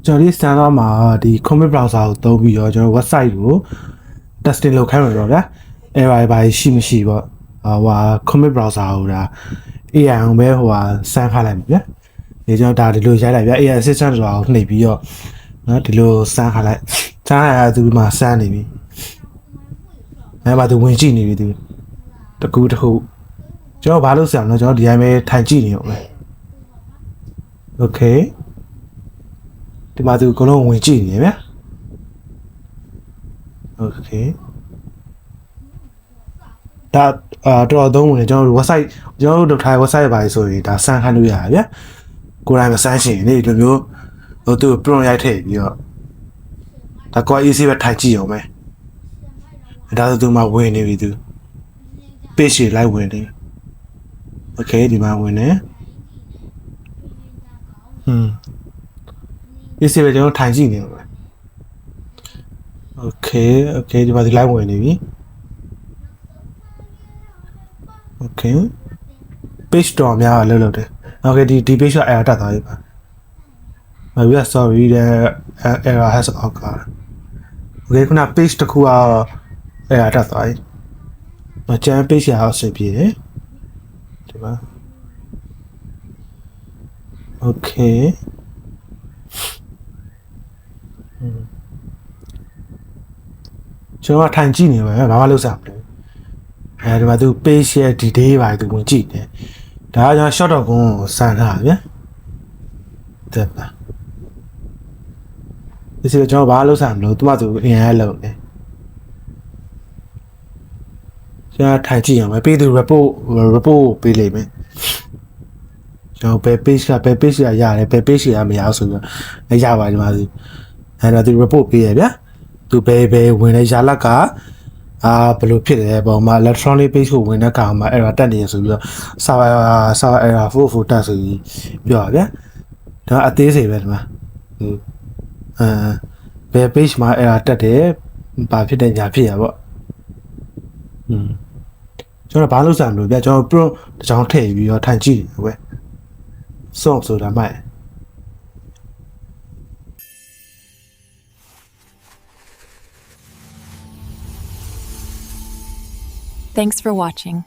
ကျွန်တော်ဒီ standard မှာဒီ commit browser ကိုသုံးပြီးတော့ကျွန်တော် website ကို testing လုပ်ခိုင်းမှာတော့ဗျာ error ဘာရှိမရှိပေါ့ဟို commit browser ကိုဒါ AI အောင်ပဲဟိုစမ်းခိုင်းလိုက်ပြီဗျာဒီကျွန်တော်ဒါဒီလိုရိုက်လိုက်ဗျာ AI assistant ဆိုတာကိုနှိပ်ပြီးတော့နော်ဒီလိုစမ်းခိုင်းလိုက်စမ်းရသူမှာစမ်းနေပြီအဲ့မှာသူဝင်ကြည့်နေပြီသူတကူတခုကျွန်တော်ဘာလို့ဆရာမလဲကျွန်တော်ဒီတိုင်းပဲထိုင်ကြည့်နေအောင်ပဲ okay ဒီမှာသူအကုန်လုံးဝင်ကြည့်နေဗျာ okay ဒါတော်တော်သုံးဝင်ကျွန်တော်တို့ website ကျွန်တော်တို့လုပ်ထားတဲ့ website ပါဆိုရင်ဒါစမ်းခိုင်းလို့ရတာဗျာကိုယ်တိုင်မစမ်းရှင်ဒီလိုမျိုးဟိုသူ prompt ရိုက်ထည့်ပြီးတော့ဒါကို easy ပဲထိုင်ကြည့်အောင်ပဲဒါဆိုသူမှဝင်နေပြီသူ page လိုက်ဝင်နေ okay ဒီမှာဝင်နေeasy ပဲကျွန်တော်ထိုင်ကြည့်နေအောင်ပဲ okay ဒီမှာဒီ live ဝင်နေပြီ okay page တော်များလောက်လောက်တယ် okay ဒီ page က error တက်သွားပြီပါ we are sorry the error has occurred okay ခုန page တစ်ခုက error တက်သွားပြီကျန် page ရအောင်ဆက်ပြည့်တယ်ဒီမှာ okay ကျွန်တော်ထိုင်ကြည့်နေပါဘာမှလုပ်စားမလို့အဲဒီမှာသူ page ရဲ့ detail ပါသူဝင်ကြည့်တယ်ဒါကကျွန်တော် short တော့ကိုစမ်းထားဗျာတက်ပါဒီစကျွန်တော်ဘာလုပ်စားမလို့သူမှသူအရင်ကလုပ်တယ်ကျွန်တော်ထိုင်ကြည့်အောင်ပဲပြီးသူ report ပေးလိမ့်မယ်ကျွန်တော်ဘယ် page ကရတယ်ဘယ် page ကမရအောင်ဆိုတော့ရပါတယ်ဒီမှာသူအဲ့တော့သူ report ပေးရဗျာသူဘယ်ဝင်လဲရလက်ကဘယ်လိုဖြစ်လဲပေါ့မှာ electronic page ကိုဝင်တဲ့ကောင်မှာ error တက်နေရဆိုပြီးတော့ server error 4 တက်ဆိုပြီးပြောပါဗျာဒါအသေးစိတ်ပဲဒီမှာဘယ် page မှာ error တက်တယ်ဘာဖြစ်တဲ့ညာဖြစ်ရပေါ့ကျွန်တော်ဘာလုပ်စားမလို့ဗျာကျွန်တော် pro တစ်ချောင်းထည့်ပြီးတော့ထိုင်ကြည့်တယ်ကွယ်စော့ဆိုတာမိုက် Thanks for watching.